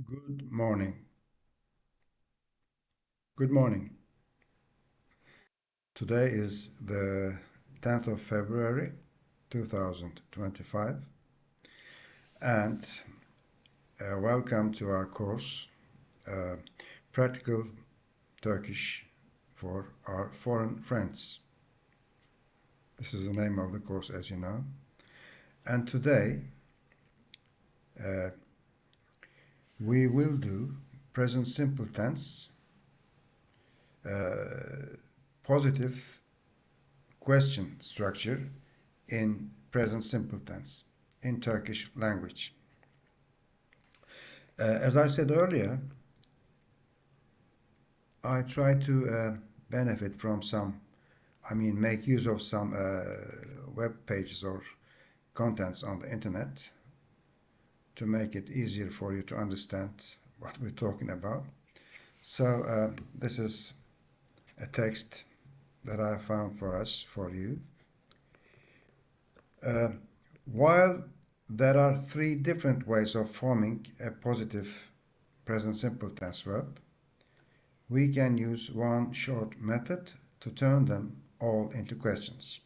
Good morning. Good morning. Today is the 10th of February 2025 and welcome to our course uh, Practical Turkish for our foreign friends. This is the name of the course, as you know. And today uh, we will do present simple tense, positive question structure in present simple tense in Turkish language. As I said earlier, I try to benefit from make use of some web pages or contents on the internet to make it easier for you to understand what we're talking about. So this is a text that I found for you. Uh, while there are three different ways of forming a positive present simple tense verb, we can use one short method to turn them all into questions.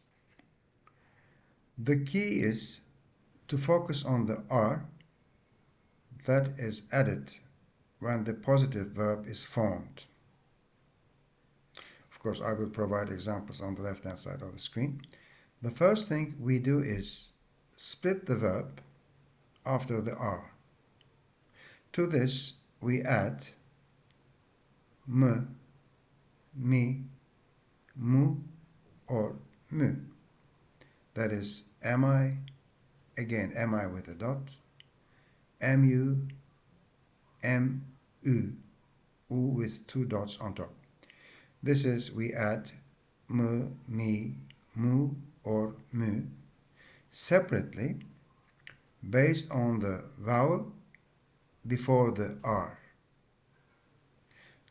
The key is to focus on the R that is added when the positive verb is formed. Of course, I will provide examples on the left-hand side of the screen. The first thing we do is split the verb after the R. To this, we add m, mi, mu, or mu. That is, am I, again, am I with a dot, mu, mu, u with two dots on top. This is, we add m, mi, mu, or mu separately based on the vowel before the R.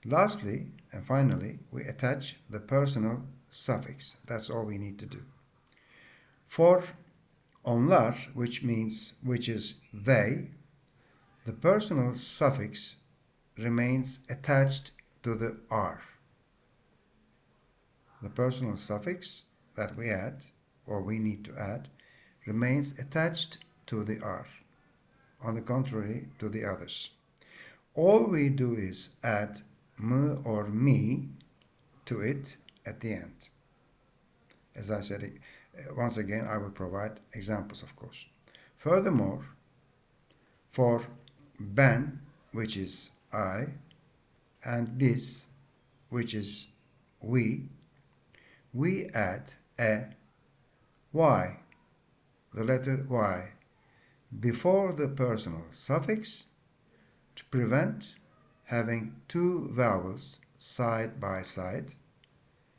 Lastly and finally, we attach the personal suffix. That's all we need to do. For onlar, which is they, the personal suffix remains attached to the R. The personal suffix that we add, or we need to add, remains attached to the R, on the contrary to the others. All we do is add m or me to it at the end. As I said, once again, I will provide examples, of course. Furthermore, for ben, which is I, and biz, which is we add a y, the letter y, before the personal suffix to prevent having two vowels side by side,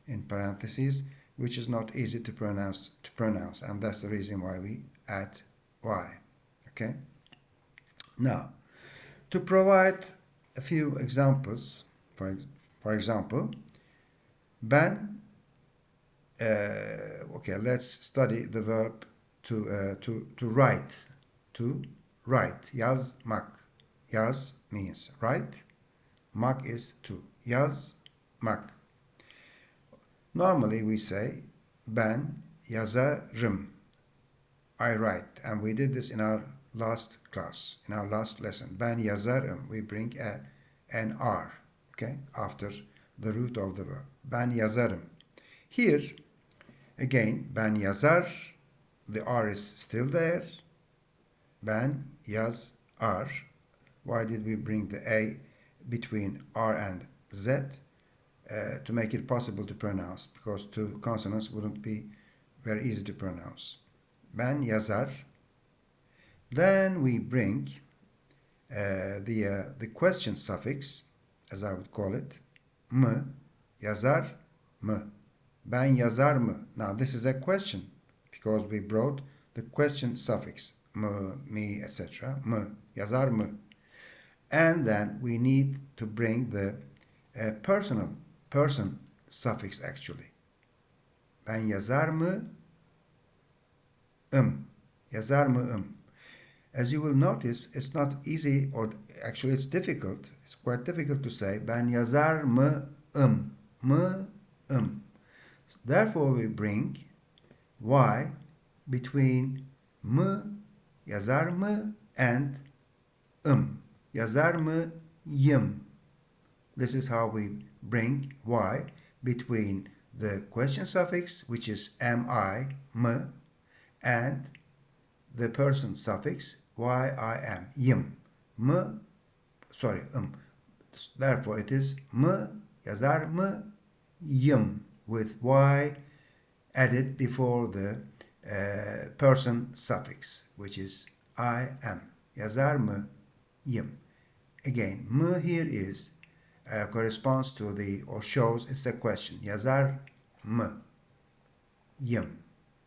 in parentheses, which is not easy to pronounce, and that's the reason why we add y. Okay? Now, to provide a few examples, for example, ben, okay, let's study the verb to write. To write, yazmak. Yaz means write, mak is to. Yazmak. Normally we say ben yazarım. I write, and we did this in our last class, in our last lesson. Ben yazarım. We bring an R, okay, after the root of the verb. Ben yazarım. Here, again, ben yazar. The R is still there. Ben yazar. Why did we bring the A between R and Z? To make it possible to pronounce, because two consonants wouldn't be very easy to pronounce. Ben yazar. Then we bring the question suffix, as I would call it, m, yazar mı. Ben yazar mı? Now this is a question because we brought the question suffix, mı, mi, etc. Mı, yazar mı. And then we need to bring the person suffix actually. Ben yazar mı? Yazar mı? As you will notice, it's not easy, or actually it's difficult. It's quite difficult to say ben yazar mı mı. Therefore we bring y between mı, yazar mı, and yazar mı yım. This is how we bring y between the question suffix, which is mi, mı, and the person suffix, yim, yım. Mı, sorry, Therefore it is mı, yazar mı, yım, with y added before the person suffix, which is I am. Yazar mı, yım. Again, mı here is corresponds to the, or shows it's a question. Yazar mı, yım,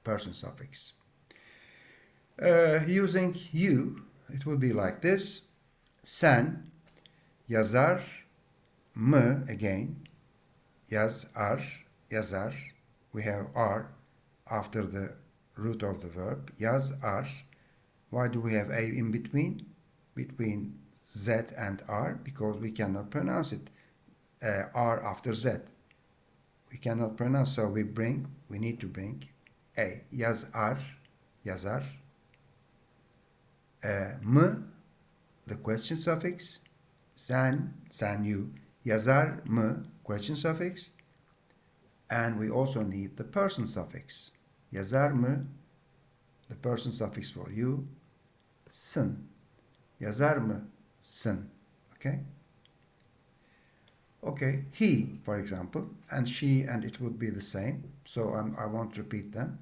person suffix. Using you, it will be like this. Sen yazar mı, again, yazar. We have R after the root of the verb. Yazar. Why do we have A in between? Between Z and R, because we cannot pronounce it R after Z. We cannot pronounce, so we need to bring A. Yazar. Mı, the question suffix. Sen, you. Yazar mı, question suffix. And we also need the person suffix. Yazar mı, the person suffix for you. Sın. Yazar mı, sın. Okay? Okay, he, for example, and she, and it would be the same. So I won't repeat them.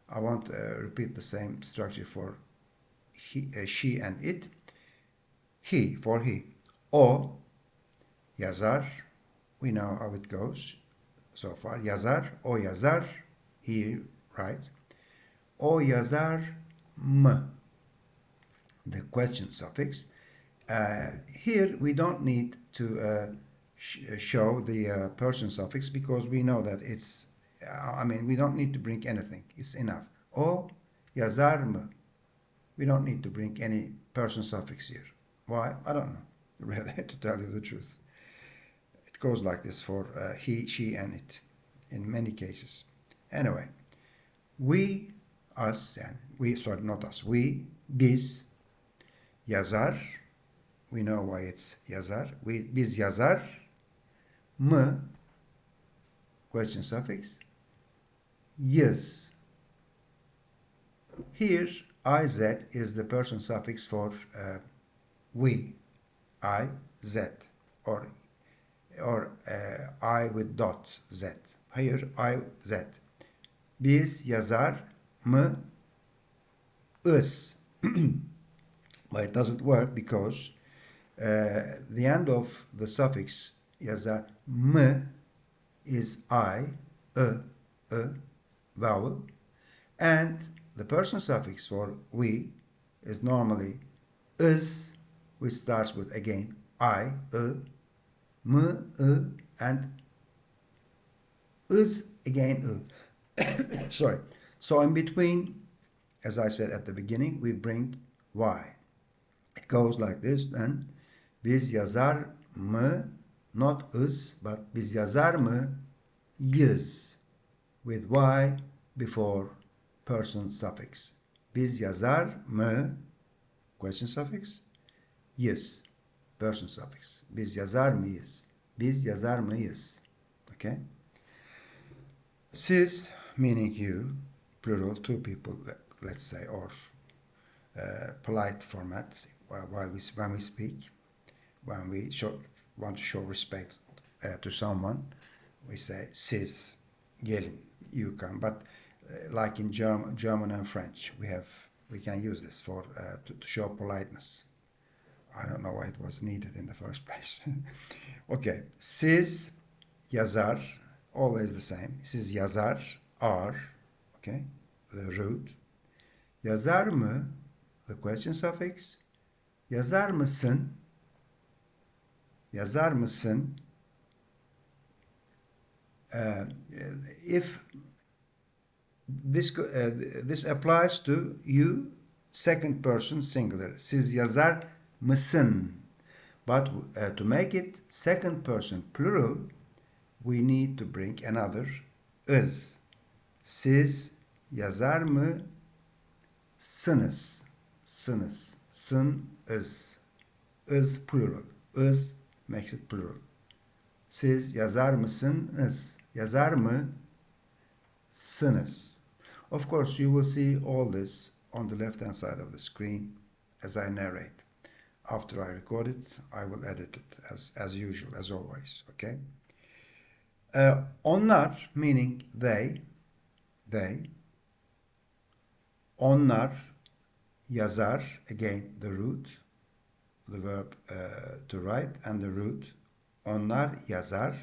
I won't repeat the same structure for he, she and it. He, for he. O, yazar. We know how it goes so far. Yazar, o yazar. He writes. O yazar mı, the question suffix. Here we don't need to show the person suffix, because we know that it's, we don't need to bring anything. It's enough. O yazar mı. We don't need to bring any person suffix here. Why? I don't know, really, to tell you the truth. It goes like this for he, she, and it in many cases. Anyway, we, us, and we, sorry, not us, we, biz, yazar. We know why it's yazar. Biz yazar mı, question suffix, yız. Here, iz is the person suffix for we, iz, or I with dot z. Here, iz. Biz yazar mı, ız. But it doesn't work because the end of the suffix yazar mı is I, vowel, and the person suffix for we is normally is, which starts with again I, mı, and is again sorry. So in between, as I said at the beginning, we bring y. It goes like this then. Biz yazar mı, not is, but biz yazar mı, yız, with y before person suffix. Biz yazar mı, question suffix, yız, person suffix. Biz yazar mıyız? Biz yazar mıyız? Okay? Siz, meaning you, plural, two people, let's say, or polite formats when we speak, when we want to show respect to someone, we say siz, gelin, you come. But like in German and French, we can use this for to show politeness. I don't know why it was needed in the first place. Okay, siz, yazar, always the same. Siz yazar, are, okay, the root. Yazar mı, the question suffix. Yazar mısın, yazar mısın. If this applies to you second person singular. Siz yazar mısın? But to make it second person plural, we need to bring another is. Siz yazar mısınız? Sınız. Sın is. Is plural. Is makes it plural. Siz yazar mısınız? Yazar mısınız? Of course, you will see all this on the left-hand side of the screen as I narrate. After I record it, I will edit it as usual, as always. Okay? Onlar, meaning they. Onlar yazar, again the root, the verb to write, and the root. Onlar yazar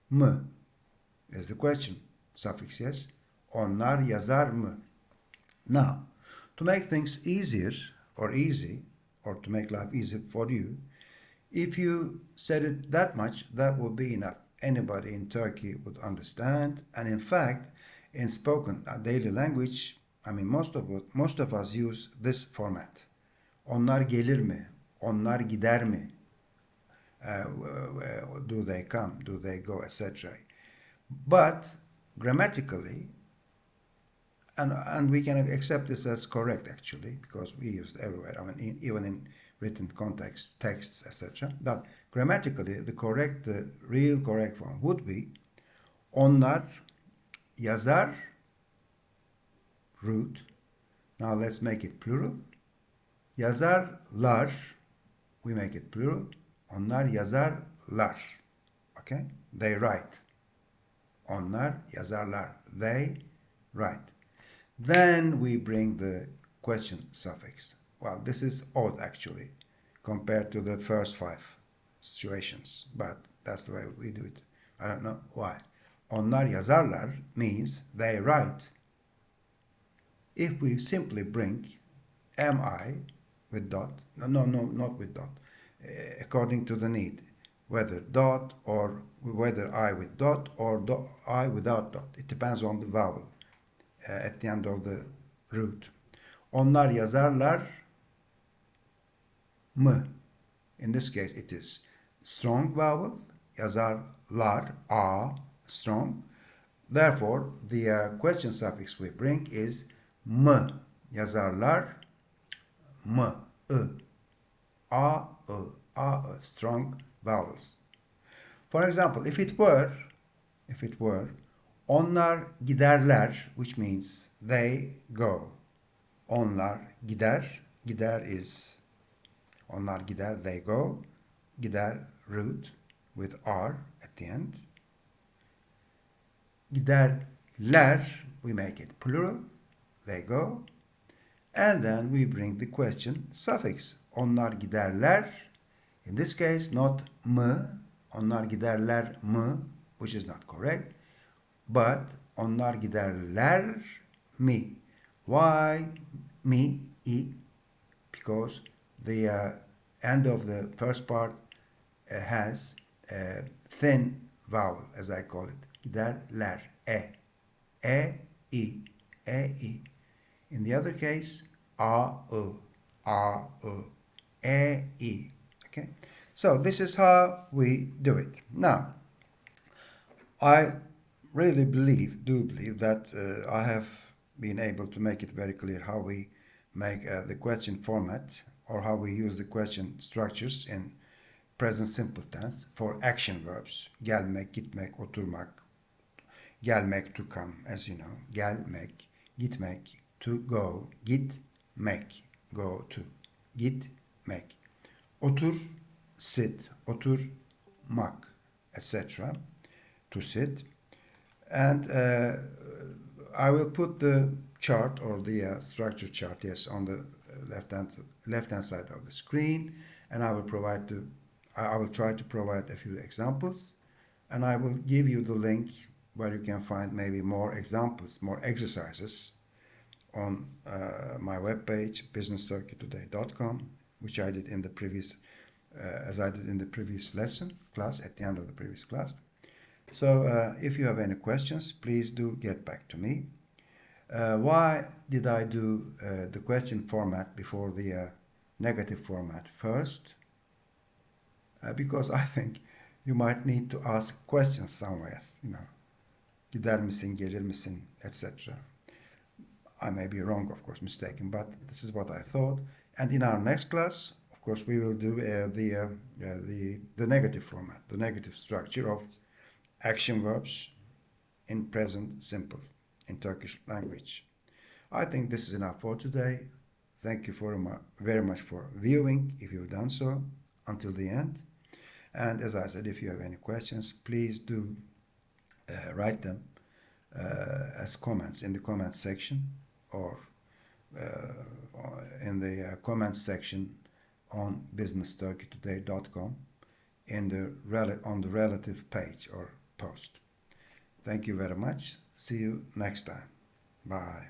mı is the question. Suffix yes. Onlar yazar mı? Now, to make things easier or easy, or to make life easy for you, if you said it that much, that would be enough. Anybody in Turkey would understand. And in fact, in spoken daily language, I mean, most of us use this format. Onlar gelir mi? Onlar gider mi? Do they come? Do they go? Etc. But grammatically, and we can accept this as correct actually, because we use it everywhere. I mean, even in written context, texts, etc. But grammatically, the real correct form would be onlar yazar, root. Now let's make it plural. Yazarlar, we make it plural. Onlar yazarlar. Okay? They write. Onlar yazarlar. They write. Then we bring the question suffix. Well, this is odd actually, compared to the first 5 situations, but that's the way we do it. I don't know why. Onlar yazarlar means they write. If we simply bring am I with dot, no, not with dot, according to the need, whether dot or whether I with dot or I without dot. It depends on the vowel at the end of the root. Onlar yazarlar mı? In this case, it is strong vowel. Yazarlar, a, strong. Therefore, the question suffix we bring is mı. Yazarlar mı, a, strong vowels. For example, if it were, onlar giderler, which means they go. Onlar gider, is onlar gider, they go. Gider, root with R at the end. Giderler, we make it plural, they go. And then we bring the question suffix. Onlar giderler. In this case, not mı. Onlar giderler mı, which is not correct. But onlar giderler mi. Why mi, i? Because the end of the first part has a thin vowel, as I call it. Giderler, e. E, i. In the other case, a, e, i. Okay? So this is how we do it. Now, I really do believe that I have been able to make it very clear how we make the question format, or how we use the question structures in present simple tense for action verbs. Gelmek, gitmek, oturmak. Gelmek, to come, as you know. Gelmek, gitmek, to go. Gitmek, go to. Gitmek. Otur, sit. Oturmak, etc. To sit. And I will put the chart, or the structure chart, yes, on the left-hand side of the screen, and I will try to provide a few examples, and I will give you the link where you can find maybe more examples, more exercises on my webpage, businessturkeytoday.com, which I did in the previous, as I did in the previous class, at the end of the previous class. So if you have any questions, please do get back to me. Why did I do the question format before the negative format first? Because I think you might need to ask questions somewhere, gider misin, gelir misin, etc. I may be wrong, of course, mistaken, but this is what I thought. And in our next class, of course, we will do the negative format, the negative structure of action verbs in present simple in Turkish language. I think this is enough for today. Thank you very much for viewing, if you've done so, until the end. And as I said, if you have any questions, please do write them as comments in the comments section or in the comments section on businessturkeytoday.com on the relative page or post. Thank you very much. See you next time. Bye.